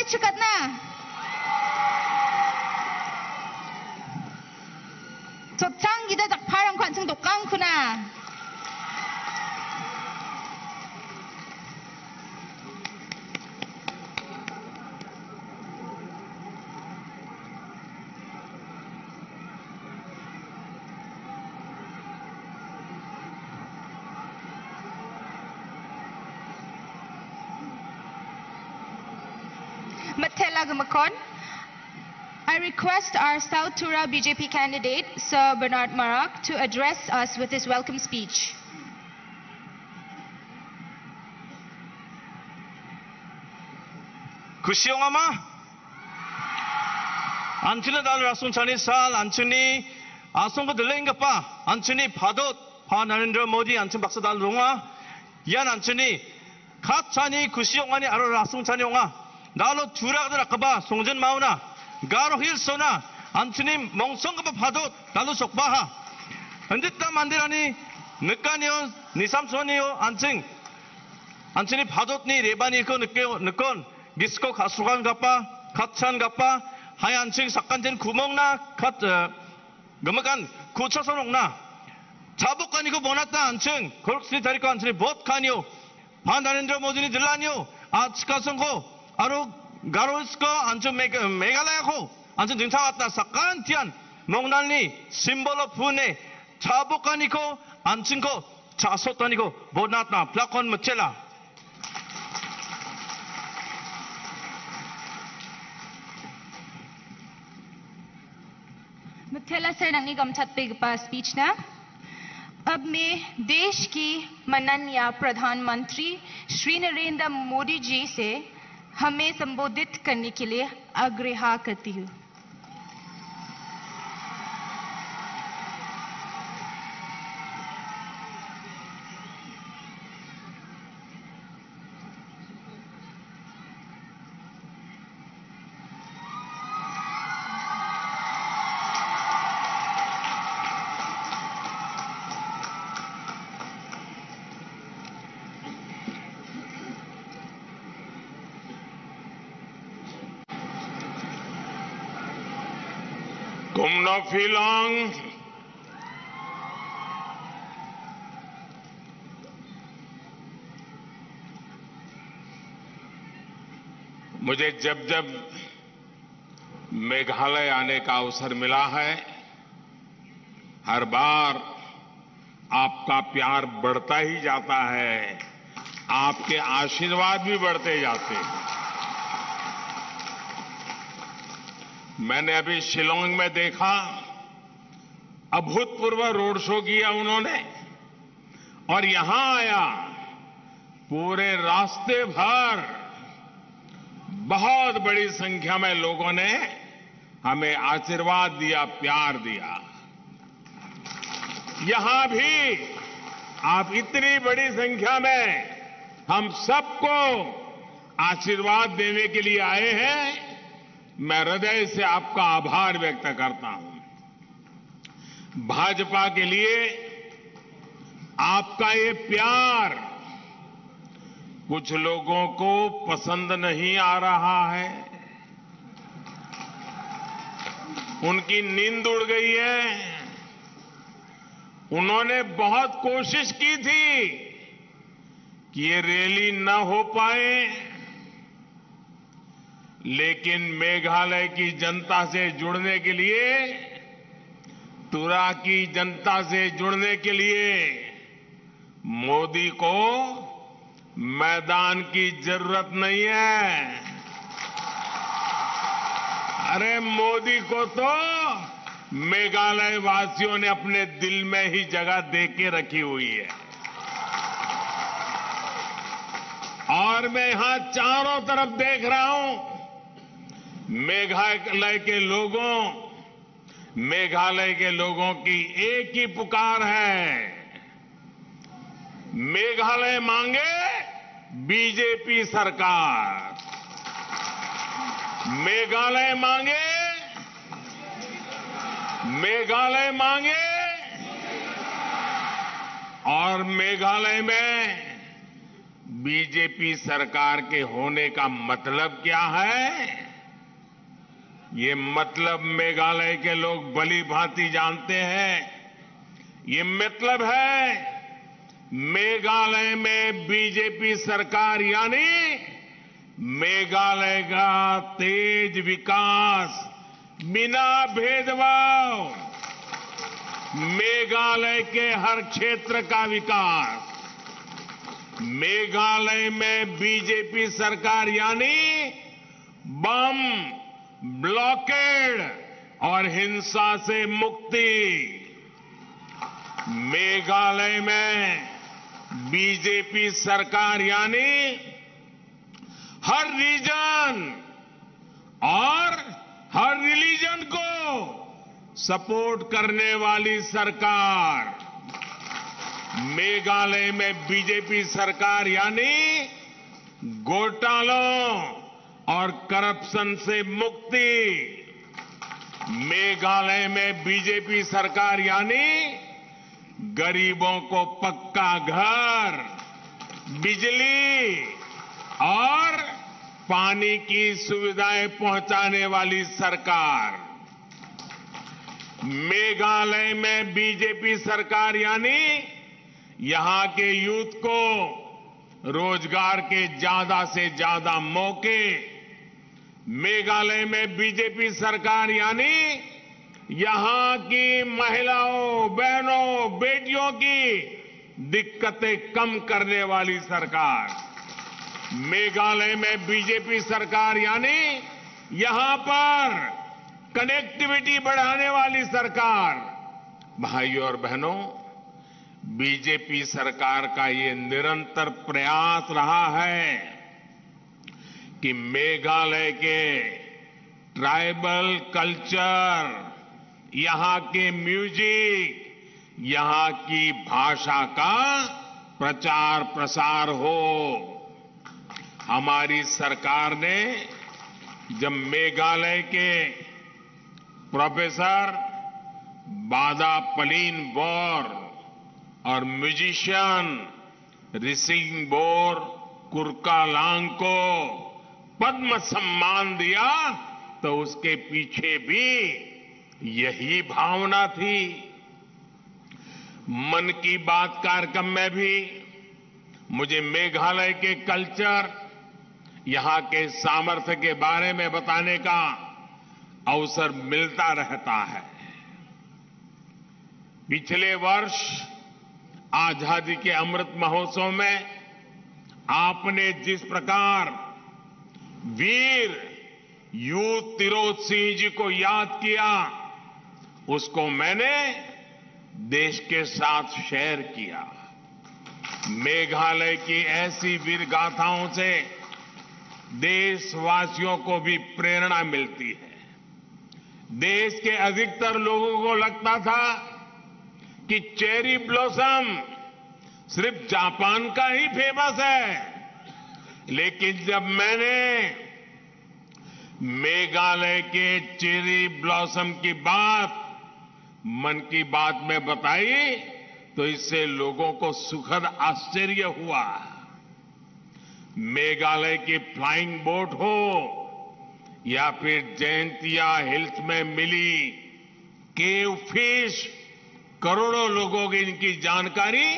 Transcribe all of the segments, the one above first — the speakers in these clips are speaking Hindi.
chukat na. Chokchang gida jak parang kwan chung dokang kuna. Matela Gumakon. I request our South Tura BJP candidate, Sir Bernard Marak, to address us with his welcome speech. Kusiongama Antuna dal rasun chani sal Antuni asong ko delenga pa Antuni padot pa Narendra Modi Antun baksa dal ronga yan Antuni kat chani kusiongani aro rasun chani onga nalo tura kadar akaba 송전 마우나 가로 힐소나 Antuni 멍성 kapa padot nalo sokbaha andita mandirani 느까니요 니삼소니요 Antuni padot ni rebani ko 느건 기스코 가수관 가빠 가찬 가빠 하얀층 삭간된 구멍나 갓 그만간 구쳐서롱나 자복간이고 뭐났다 안층 거룩스니 다리고 안층이 못간이요 반다렌드로 모든이 들라니요 아치카성고 아로 가로스코 안층 메갈라야고 안층 등타왔다 삭간티안 몽날니 심볼로 푸네 자복간이고 안층고 자소단이고 못났다 플라콘 무첼라 मुथैला sir नंगी गमछत पे पास स्पीच ना अब मैं देश की माननीय प्रधानमंत्री श्री नरेंद्र मोदी जी से हमें संबोधित करने के लिए आग्रह करती हूँ. कुमनोफिलोंग मुझे जब जब मेघालय आने का अवसर मिला है हर बार आपका प्यार बढ़ता ही जाता है आपके आशीर्वाद भी बढ़ते जाते हैं. मैंने अभी शिलोंग में देखा अभूतपूर्व रोड शो किया उन्होंने और यहां आया पूरे रास्ते भर बहुत बड़ी संख्या में लोगों ने हमें आशीर्वाद दिया प्यार दिया. यहां भी आप इतनी बड़ी संख्या में हम सबको आशीर्वाद देने के लिए आए हैं. मैं हृदय से आपका आभार व्यक्त करता हूं. भाजपा के लिए आपका ये प्यार कुछ लोगों को पसंद नहीं आ रहा है. उनकी नींद उड़ गई है. उन्होंने बहुत कोशिश की थी कि ये रैली न हो पाए लेकिन मेघालय की जनता से जुड़ने के लिए तुरा की जनता से जुड़ने के लिए मोदी को मैदान की जरूरत नहीं है. अरे मोदी को तो मेघालय वासियों ने अपने दिल में ही जगह दे के रखी हुई है. और मैं यहां चारों तरफ देख रहा हूं मेघालय के लोगों की एक ही पुकार है. मेघालय मांगे बीजेपी सरकार. मेघालय मांगे और मेघालय में बीजेपी सरकार के होने का मतलब क्या है, ये मतलब मेघालय के लोग भली भांति जानते हैं। ये मतलब है मेघालय में बीजेपी सरकार यानी मेघालय का तेज विकास बिना भेदभाव, मेघालय के हर क्षेत्र का विकास। मेघालय में बीजेपी सरकार यानी बम, ब्लॉकेड और हिंसा से मुक्ति। मेघालय में बीजेपी सरकार यानी हर रीजन और हर रिलीजन को सपोर्ट करने वाली सरकार। मेघालय में बीजेपी सरकार यानी घोटालों और करप्शन से मुक्ति। मेघालय में बीजेपी सरकार यानी गरीबों को पक्का घर, बिजली और पानी की सुविधाएं पहुंचाने वाली सरकार। मेघालय में बीजेपी सरकार यानी यहां के यूथ को रोजगार के ज्यादा से ज्यादा मौके। मेघालय में बीजेपी सरकार यानी यहां की महिलाओं, बहनों, बेटियों की दिक्कतें कम करने वाली सरकार। मेघालय में बीजेपी सरकार यानी यहां पर कनेक्टिविटी बढ़ाने वाली सरकार। भाइयों और बहनों, बीजेपी सरकार का ये निरंतर प्रयास रहा है कि मेघालय के ट्राइबल कल्चर, यहां के म्यूजिक, यहां की भाषा का प्रचार प्रसार हो। हमारी सरकार ने जब मेघालय के प्रोफेसर बादा पलीन बोर और म्यूजिशियन रिसिंगबोर कुरकालांग को पद्म सम्मान दिया तो उसके पीछे भी यही भावना थी। मन की बात कार्यक्रम में भी मुझे मेघालय के कल्चर, यहां के सामर्थ्य के बारे में बताने का अवसर मिलता रहता है। पिछले वर्ष आजादी के अमृत महोत्सव में आपने जिस प्रकार वीर यू तिरोत सिंह जी को याद किया, उसको मैंने देश के साथ शेयर किया। मेघालय की ऐसी वीर गाथाओं से देशवासियों को भी प्रेरणा मिलती है। देश के अधिकतर लोगों को लगता था कि चेरी ब्लॉसम सिर्फ जापान का ही फेमस है, लेकिन जब मैंने मेघालय के चेरी ब्लॉसम की बात मन की बात में बताई तो इससे लोगों को सुखद आश्चर्य हुआ। मेघालय की फ्लाइंग बोट हो या फिर जयंतिया हिल्स में मिली केव फिश, करोड़ों लोगों की इनकी जानकारी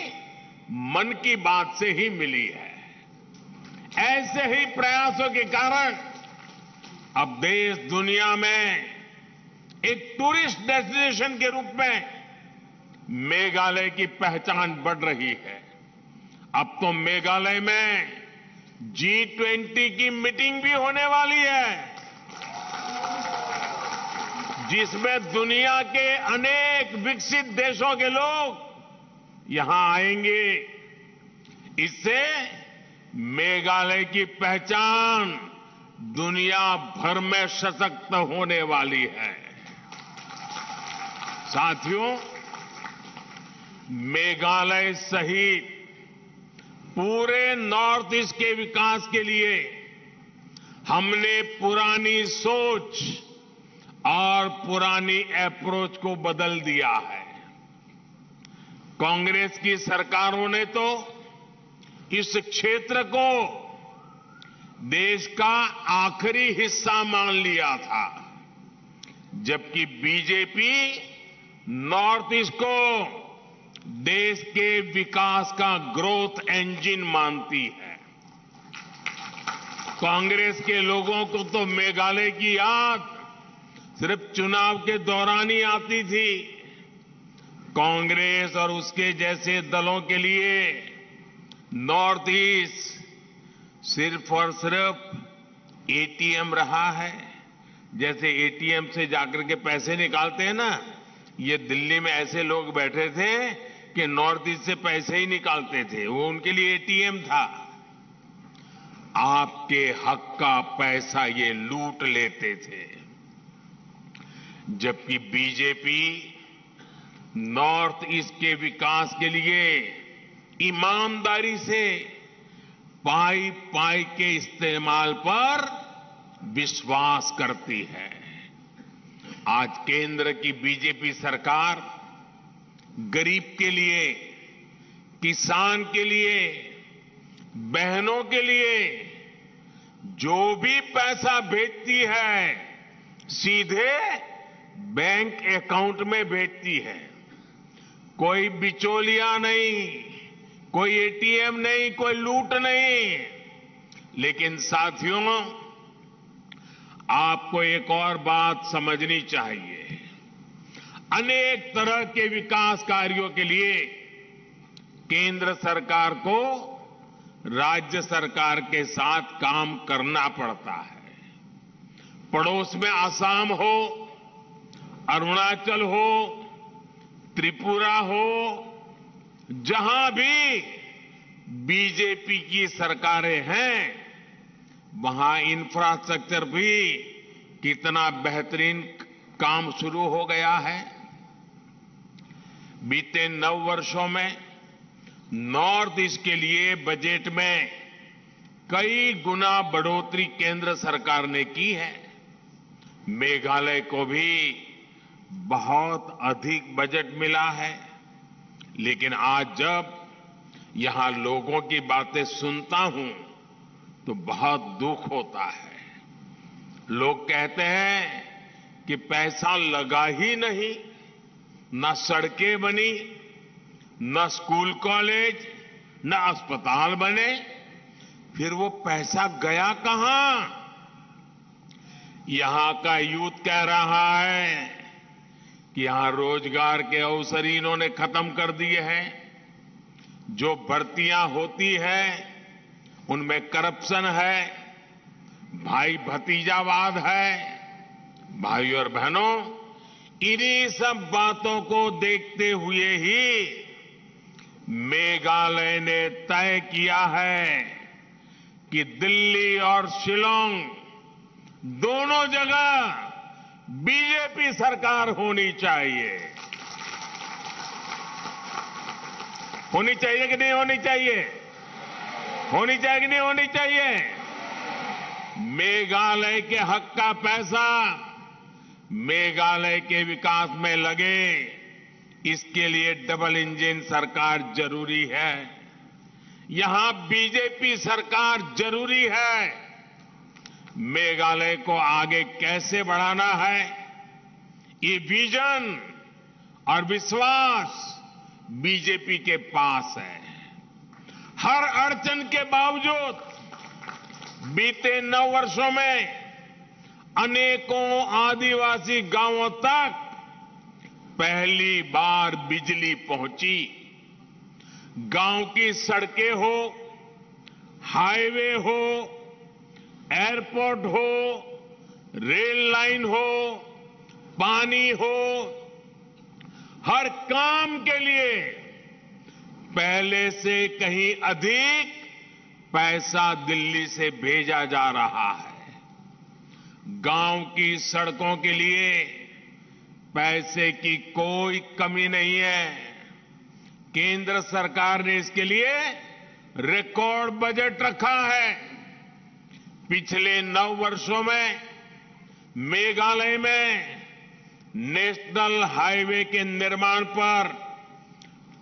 मन की बात से ही मिली है। ऐसे ही प्रयासों के कारण अब देश दुनिया में एक टूरिस्ट डेस्टिनेशन के रूप में मेघालय की पहचान बढ़ रही है। अब तो मेघालय में G20 की मीटिंग भी होने वाली है, जिसमें दुनिया के अनेक विकसित देशों के लोग यहां आएंगे। इससे मेघालय की पहचान दुनिया भर में सशक्त होने वाली है। साथियों, मेघालय सहित पूरे नॉर्थ ईस्ट के विकास के लिए हमने पुरानी सोच और पुरानी अप्रोच को बदल दिया है। कांग्रेस की सरकारों ने तो इस क्षेत्र को देश का आखिरी हिस्सा मान लिया था, जबकि बीजेपी नॉर्थ ईस्ट को देश के विकास का ग्रोथ इंजन मानती है। कांग्रेस के लोगों को तो मेघालय की याद सिर्फ चुनाव के दौरान ही आती थी। कांग्रेस और उसके जैसे दलों के लिए नॉर्थ ईस्ट सिर्फ और सिर्फ एटीएम रहा है। जैसे एटीएम से जाकर के पैसे निकालते हैं ना, ये दिल्ली में ऐसे लोग बैठे थे कि नॉर्थ ईस्ट से पैसे ही निकालते थे, वो उनके लिए एटीएम था। आपके हक का पैसा ये लूट लेते थे, जबकि बीजेपी नॉर्थ ईस्ट के विकास के लिए ईमानदारी से पाई पाई के इस्तेमाल पर विश्वास करती है। आज केंद्र की बीजेपी सरकार गरीब के लिए, किसान के लिए, बहनों के लिए जो भी पैसा भेजती है सीधे बैंक अकाउंट में भेजती है। कोई बिचौलिया नहीं, कोई एटीएम नहीं, कोई लूट नहीं। लेकिन साथियों, आपको एक और बात समझनी चाहिए। अनेक तरह के विकास कार्यों के लिए केंद्र सरकार को राज्य सरकार के साथ काम करना पड़ता है। पड़ोस में आसाम हो, अरुणाचल हो, त्रिपुरा हो, जहां भी बीजेपी की सरकारें हैं, वहां इंफ्रास्ट्रक्चर भी कितना बेहतरीन काम शुरू हो गया है। बीते 9 वर्षों में नॉर्थ ईस्ट के लिए बजट में कई गुना बढ़ोतरी केंद्र सरकार ने की है। मेघालय को भी बहुत अधिक बजट मिला है। लेकिन आज जब यहां लोगों की बातें सुनता हूं तो बहुत दुख होता है। लोग कहते हैं कि पैसा लगा ही नहीं, न सड़कें बनी, न स्कूल कॉलेज, न अस्पताल बने, फिर वो पैसा गया कहां? यहां का यूथ कह रहा है कि यहां रोजगार के अवसर इन्होंने खत्म कर दिए हैं। जो भर्तियां होती है उनमें करप्शन है, भाई भतीजावाद है। भाई और बहनों, इन्हीं सब बातों को देखते हुए ही मेघालय ने तय किया है कि दिल्ली और शिलांग दोनों जगह बीजेपी सरकार होनी चाहिए। होनी चाहिए कि नहीं होनी चाहिए? होनी चाहिए कि नहीं होनी चाहिए? मेघालय के हक का पैसा मेघालय के विकास में लगे, इसके लिए डबल इंजन सरकार जरूरी है। यहां बीजेपी सरकार जरूरी है। मेघालय को आगे कैसे बढ़ाना है, ये विजन और विश्वास बीजेपी के पास है। हर अड़चन के बावजूद बीते 9 वर्षों में अनेकों आदिवासी गांवों तक पहली बार बिजली पहुंची। गांव की सड़कें हो, हाईवे हो, एयरपोर्ट हो, रेल लाइन हो, पानी हो, हर काम के लिए पहले से कहीं अधिक पैसा दिल्ली से भेजा जा रहा है। गांव की सड़कों के लिए पैसे की कोई कमी नहीं है। केंद्र सरकार ने इसके लिए रिकॉर्ड बजट रखा है। पिछले 9 वर्षों में मेघालय में नेशनल हाईवे के निर्माण पर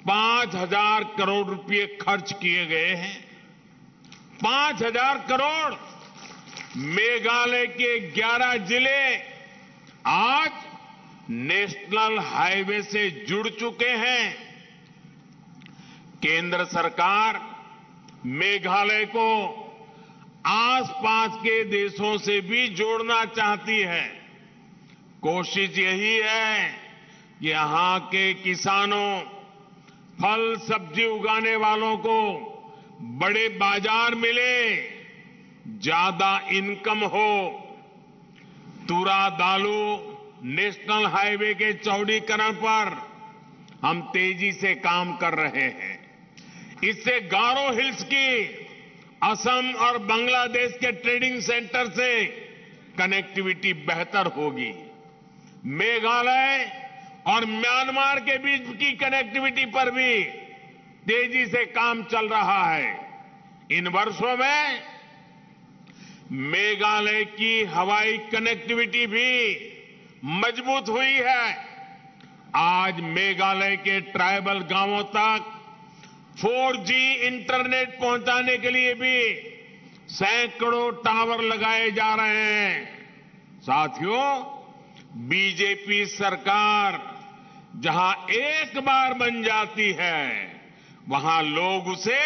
5,000 करोड़ रुपए खर्च किए गए हैं। 5,000 करोड़ मेघालय के 11 जिले आज नेशनल हाईवे से जुड़ चुके हैं। केंद्र सरकार मेघालय को आसपास के देशों से भी जोड़ना चाहती है। कोशिश यही है कि यहां के किसानों, फल सब्जी उगाने वालों को बड़े बाजार मिले, ज्यादा इनकम हो। तुरा दालू नेशनल हाईवे के चौड़ीकरण पर हम तेजी से काम कर रहे हैं। इससे गारो हिल्स की असम और बांग्लादेश के ट्रेडिंग सेंटर से कनेक्टिविटी बेहतर होगी। मेघालय और म्यांमार के बीच की कनेक्टिविटी पर भी तेजी से काम चल रहा है। इन वर्षों में मेघालय की हवाई कनेक्टिविटी भी मजबूत हुई है। आज मेघालय के ट्राइबल गांवों तक 4G इंटरनेट पहुंचाने के लिए भी सैकड़ों टावर लगाए जा रहे हैं। साथियों, बीजेपी सरकार जहां एक बार बन जाती है, वहां लोग उसे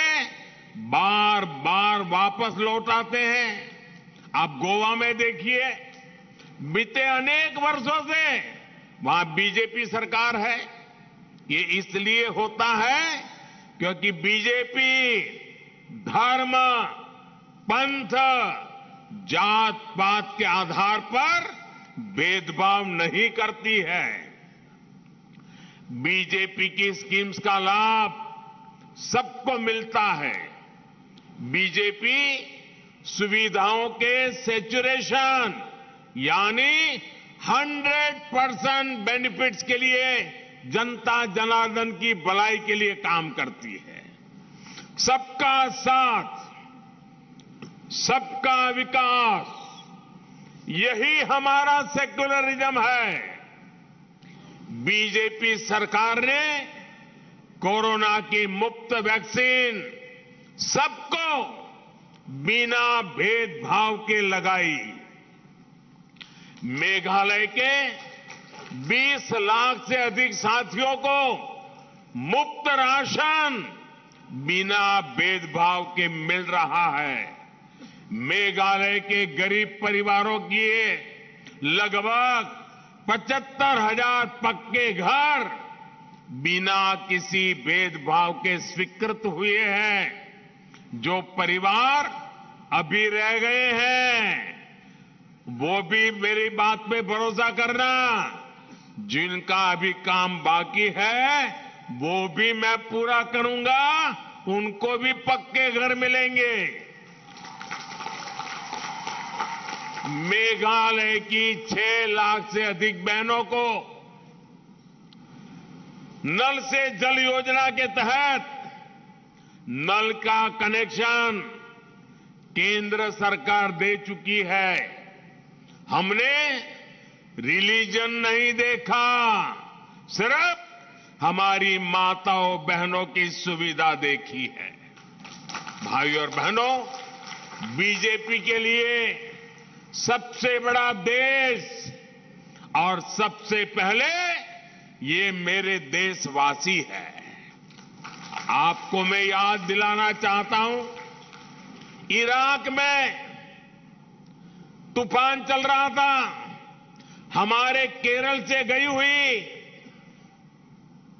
बार बार वापस लौटाते हैं। आप गोवा में देखिए, बीते अनेक वर्षों से वहां बीजेपी सरकार है। ये इसलिए होता है क्योंकि बीजेपी धर्म, पंथ, जात पात के आधार पर भेदभाव नहीं करती है। बीजेपी की स्कीम्स का लाभ सबको मिलता है। बीजेपी सुविधाओं के सैचुरेशन यानी 100% बेनिफिट्स के लिए जनता जनार्दन की भलाई के लिए काम करती है। सबका साथ, सबका विकास, यही हमारा सेक्युलरिज्म है। बीजेपी सरकार ने कोरोना की मुफ्त वैक्सीन सबको बिना भेदभाव के लगाई। मेघालय के 20 लाख से अधिक साथियों को मुफ्त राशन बिना भेदभाव के मिल रहा है। मेघालय के गरीब परिवारों की लगभग 75,000 पक्के घर बिना किसी भेदभाव के स्वीकृत हुए हैं। जो परिवार अभी रह गए हैं, वो भी मेरी बात पे भरोसा करना। जिनका अभी काम बाकी है, वो भी मैं पूरा करूंगा। उनको भी पक्के घर मिलेंगे। मेघालय की 6 लाख से अधिक बहनों को नल से जल योजना के तहत नल का कनेक्शन केंद्र सरकार दे चुकी है। हमने रिलीजन नहीं देखा, सिर्फ हमारी माताओं बहनों की सुविधा देखी है। भाई और बहनों, बीजेपी के लिए सबसे बड़ा देश और सबसे पहले ये मेरे देशवासी है। आपको मैं याद दिलाना चाहता हूं, इराक में तूफान चल रहा था। हमारे केरल से गई हुई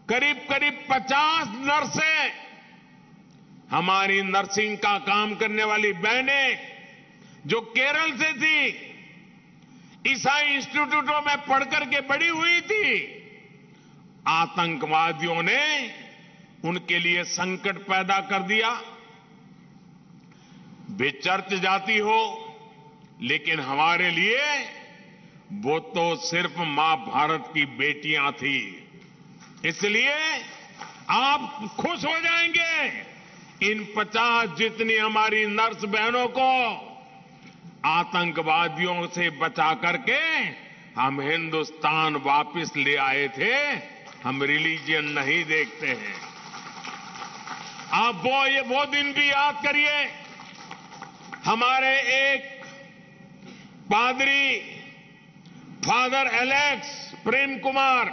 करीब 50 नर्सें, हमारी नर्सिंग का काम करने वाली बहनें जो केरल से थी, ईसाई इंस्टीट्यूटों में पढ़कर के बड़ी हुई थी, आतंकवादियों ने उनके लिए संकट पैदा कर दिया। वे चर्च जाती हो, लेकिन हमारे लिए वो तो सिर्फ मां भारत की बेटियां थी। इसलिए आप खुश हो जाएंगे, इन 50 जितनी हमारी नर्स बहनों को आतंकवादियों से बचा करके हम हिंदुस्तान वापस ले आए थे। हम रिलीजन नहीं देखते हैं। आप वो दिन भी याद करिए हमारे एक पादरी फादर एलेक्स प्रेम कुमार,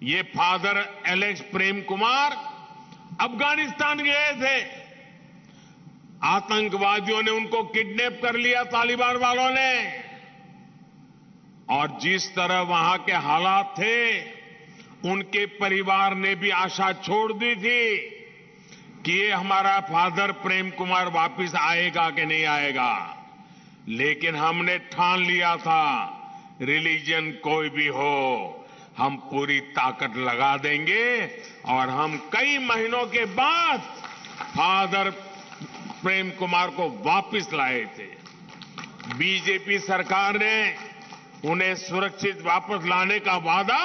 ये फादर एलेक्स प्रेम कुमार अफगानिस्तान गए थे। आतंकवादियों ने उनको किडनैप कर लिया, तालिबान वालों ने, और जिस तरह वहां के हालात थे, उनके परिवार ने भी आशा छोड़ दी थी कि ये हमारा फादर प्रेम कुमार वापस आएगा कि नहीं आएगा। लेकिन हमने ठान लिया था, रिलीजन कोई भी हो, हम पूरी ताकत लगा देंगे, और हम कई महीनों के बाद फादर प्रेम कुमार को वापस लाए थे। बीजेपी सरकार ने उन्हें सुरक्षित वापस लाने का वादा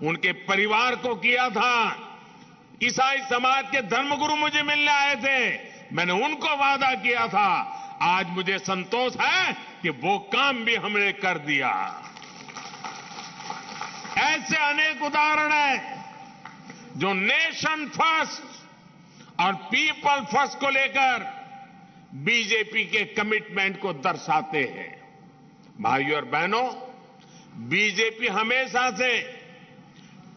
उनके परिवार को किया था। ईसाई समाज के धर्मगुरु मुझे मिलने आए थे, मैंने उनको वादा किया था। आज मुझे संतोष है कि वो काम भी हमने कर दिया। ऐसे अनेक उदाहरण हैं जो नेशन फर्स्ट और पीपल फर्स्ट को लेकर बीजेपी के कमिटमेंट को दर्शाते हैं। भाइयों और बहनों, बीजेपी हमेशा से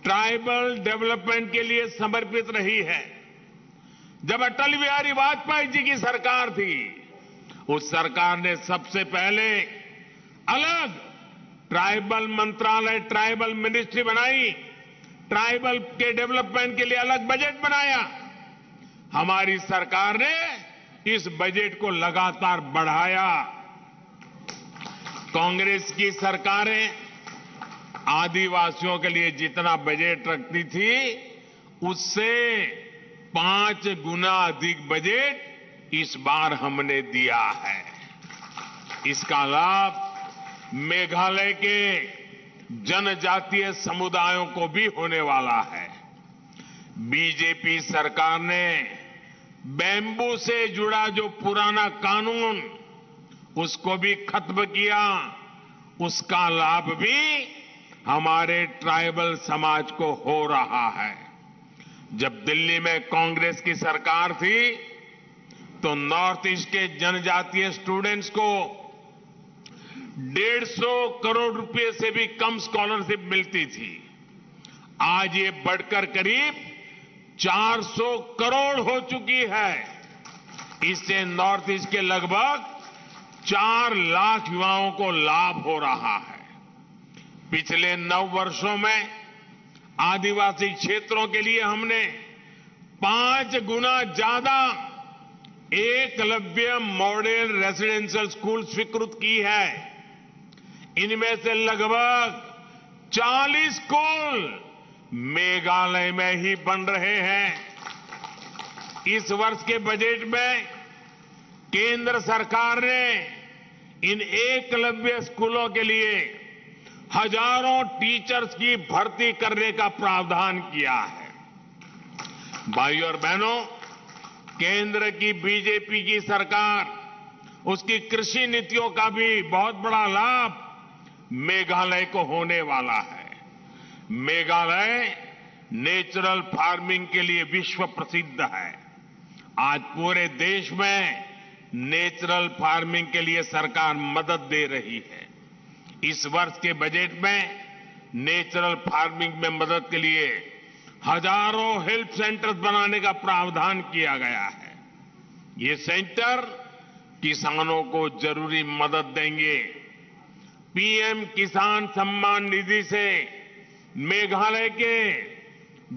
ट्राइबल डेवलपमेंट के लिए समर्पित रही है। जब अटल बिहारी वाजपेयी जी की सरकार थी, उस सरकार ने सबसे पहले अलग ट्राइबल मंत्रालय, ट्राइबल मिनिस्ट्री बनाई, ट्राइबल के डेवलपमेंट के लिए अलग बजट बनाया। हमारी सरकार ने इस बजट को लगातार बढ़ाया। कांग्रेस की सरकारें आदिवासियों के लिए जितना बजट रखती थी, उससे 5 गुना अधिक बजट इस बार हमने दिया है। इसका लाभ मेघालय के जनजातीय समुदायों को भी होने वाला है। बीजेपी सरकार ने बैम्बू से जुड़ा जो पुराना कानून, उसको भी खत्म किया। उसका लाभ भी हमारे ट्राइबल समाज को हो रहा है। जब दिल्ली में कांग्रेस की सरकार थी, तो नॉर्थ ईस्ट के जनजातीय स्टूडेंट्स को 150 करोड़ रुपए से भी कम स्कॉलरशिप मिलती थी। आज ये बढ़कर करीब 400 करोड़ हो चुकी है। इससे नॉर्थ ईस्ट के लगभग 4 लाख युवाओं को लाभ हो रहा है। पिछले 9 वर्षों में आदिवासी क्षेत्रों के लिए हमने 5 गुना ज्यादा एकलव्य मॉडल रेजिडेंशियल स्कूल स्वीकृत की है। इनमें से लगभग 40 स्कूल मेघालय में ही बन रहे हैं। इस वर्ष के बजट में केंद्र सरकार ने इन एकलव्य स्कूलों के लिए हजारों टीचर्स की भर्ती करने का प्रावधान किया है। भाइयों और बहनों, केंद्र की बीजेपी की सरकार, उसकी कृषि नीतियों का भी बहुत बड़ा लाभ मेघालय को होने वाला है। मेघालय नेचुरल फार्मिंग के लिए विश्व प्रसिद्ध है। आज पूरे देश में नेचुरल फार्मिंग के लिए सरकार मदद दे रही है। इस वर्ष के बजट में नेचुरल फार्मिंग में मदद के लिए हजारों हेल्प सेंटर्स बनाने का प्रावधान किया गया है। ये सेंटर किसानों को जरूरी मदद देंगे। पीएम किसान सम्मान निधि से मेघालय के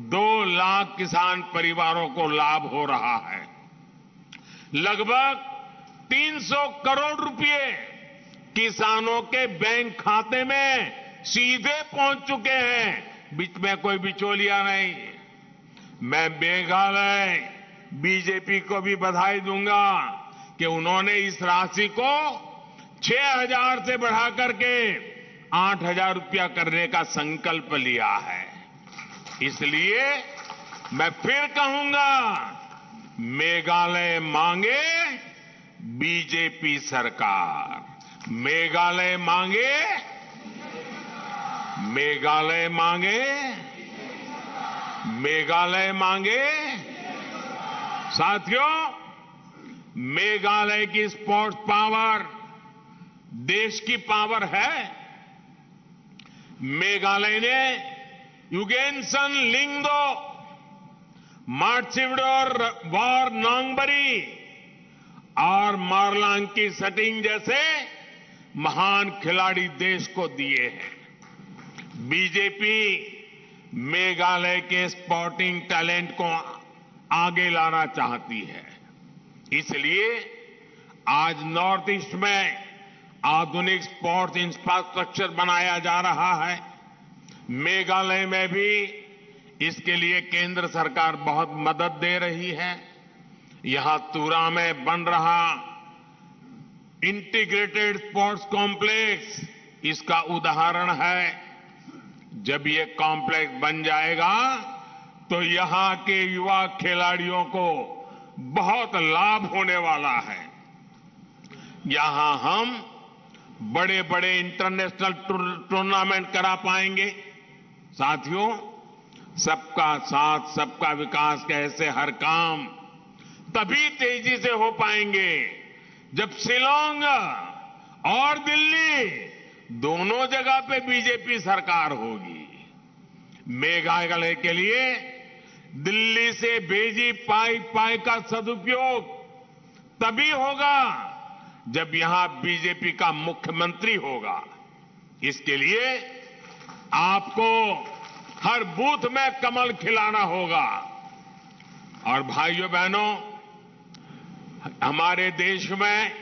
2 लाख किसान परिवारों को लाभ हो रहा है। लगभग 300 करोड़ रुपए किसानों के बैंक खाते में सीधे पहुंच चुके हैं, बीच में कोई बिचौलिया नहीं। मैं मेघालय बीजेपी को भी बधाई दूंगा कि उन्होंने इस राशि को 6,000 से बढ़ाकर के 8,000 रुपया करने का संकल्प लिया है। इसलिए मैं फिर कहूंगा, मेघालय मांगे बीजेपी सरकार, मेघालय मांगे, मेघालय मांगे, मेघालय मांगे। साथियों, मेघालय की स्पोर्ट्स पावर देश की पावर है। मेघालय ने युगेनसन लिंगदो, मार्चिवडोर वॉर नोंगबरी और मारलांग की सटिंग जैसे महान खिलाड़ी देश को दिए हैं। बीजेपी मेघालय के स्पोर्टिंग टैलेंट को आगे लाना चाहती है। इसलिए आज नॉर्थ ईस्ट में आधुनिक स्पोर्ट्स इंफ्रास्ट्रक्चर बनाया जा रहा है। मेघालय में भी इसके लिए केंद्र सरकार बहुत मदद दे रही है। यहां तुरा में बन रहा इंटीग्रेटेड स्पोर्ट्स कॉम्प्लेक्स इसका उदाहरण है। जब ये कॉम्प्लेक्स बन जाएगा तो यहां के युवा खिलाड़ियों को बहुत लाभ होने वाला है। यहां हम बड़े बड़े इंटरनेशनल टूर्नामेंट करा पाएंगे। साथियों, सबका साथ सबका विकास के ऐसे हर काम तभी तेजी से हो पाएंगे जब शिलांग और दिल्ली दोनों जगह पे बीजेपी सरकार होगी। मेघालय के लिए दिल्ली से भेजी पाई का सदुपयोग तभी होगा जब यहां बीजेपी का मुख्यमंत्री होगा। इसके लिए आपको हर बूथ में कमल खिलाना होगा। और भाइयों बहनों, हमारे देश में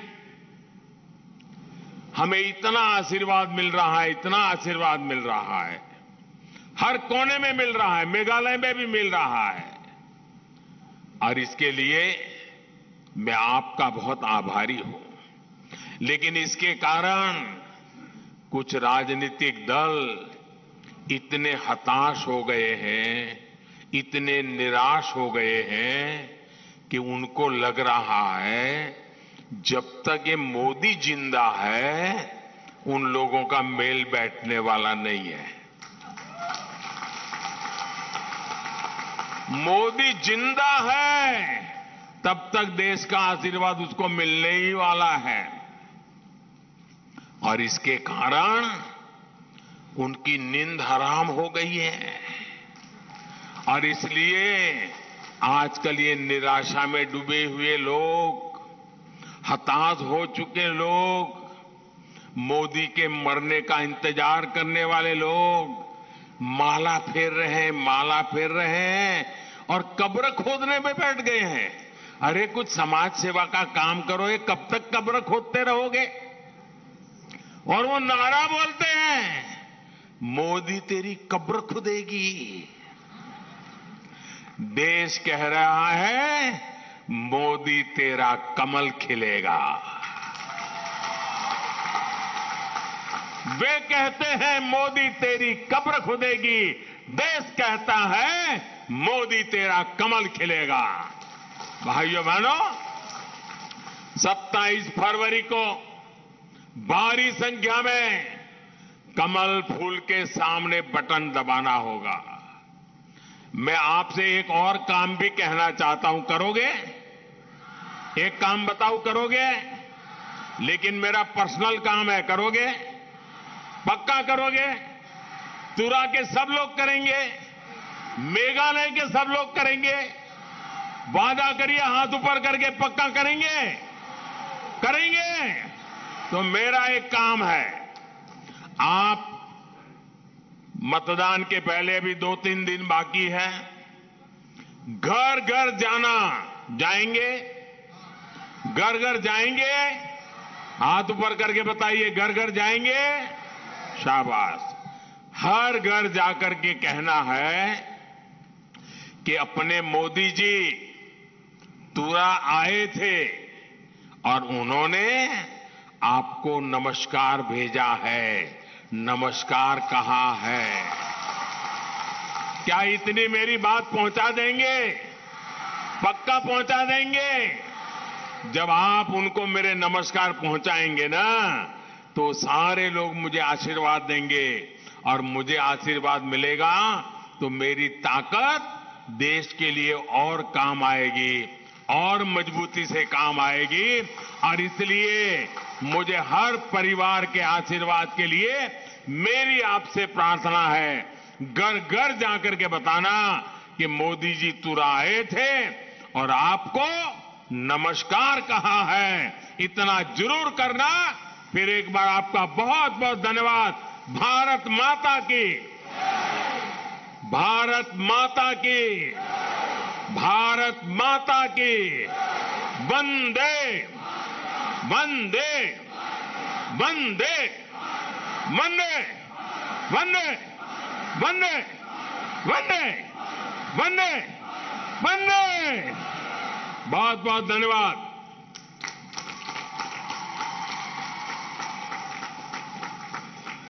हमें इतना आशीर्वाद मिल रहा है, इतना आशीर्वाद मिल रहा है, हर कोने में मिल रहा है, मेघालय में भी मिल रहा है। और इसके लिए मैं आपका बहुत आभारी हूं। लेकिन इसके कारण कुछ राजनीतिक दल इतने हताश हो गए हैं, इतने निराश हो गए हैं कि उनको लग रहा है जब तक ये मोदी जिंदा है उन लोगों का मेल बैठने वाला नहीं है। मोदी जिंदा है तब तक देश का आशीर्वाद उसको मिलने ही वाला है। और इसके कारण उनकी नींद हराम हो गई है। और इसलिए आजकल ये निराशा में डूबे हुए लोग, हताश हो चुके लोग, मोदी के मरने का इंतजार करने वाले लोग माला फेर रहे हैं और कब्र खोदने में बैठ गए हैं। अरे कुछ समाज सेवा का काम करो, ये कब तक कब्र खोदते रहोगे? और वो नारा बोलते हैं, मोदी तेरी कब्र खुदेगी। देश कह रहा है, मोदी तेरा कमल खिलेगा। वे कहते हैं मोदी तेरी कब्र खुदेगी, देश कहता है मोदी तेरा कमल खिलेगा। भाइयों बहनों, 27 फरवरी को भारी संख्या में कमल फूल के सामने बटन दबाना होगा। मैं आपसे एक और काम भी कहना चाहता हूं, करोगे? एक काम बताओ, करोगे? लेकिन मेरा पर्सनल काम है, करोगे? पक्का करोगे? तुरा के सब लोग करेंगे, मेघालय के सब लोग करेंगे। वादा करिए, हाथ ऊपर करके पक्का करेंगे? करेंगे? तो मेरा एक काम है, आप मतदान के पहले भी 2-3 दिन बाकी है, घर घर जाएंगे? घर घर जाएंगे? हाथ ऊपर करके बताइए, घर घर जाएंगे? शाबाश। हर घर जाकर के कहना है कि अपने मोदी जी तुरा आए थे और उन्होंने आपको नमस्कार भेजा है, नमस्कार कहा है। क्या इतनी मेरी बात पहुंचा देंगे? पक्का पहुंचा देंगे? जब आप उनको मेरे नमस्कार पहुंचाएंगे ना, तो सारे लोग मुझे आशीर्वाद देंगे और मुझे आशीर्वाद मिलेगा तो मेरी ताकत देश के लिए और काम आएगी। और मजबूती से काम आएगी। और इसलिए मुझे हर परिवार के आशीर्वाद के लिए मेरी आपसे प्रार्थना है, घर घर जाकर के बताना कि मोदी जी तुरा आए थे और आपको नमस्कार कहा है। इतना जरूर करना। फिर एक बार आपका बहुत बहुत धन्यवाद। भारत माता की, भारत माता की, भारत माता की। वंदे वंदे वंदे वंदे वंदे वंदे वंदे वंदे वंदे। बहुत बहुत धन्यवाद।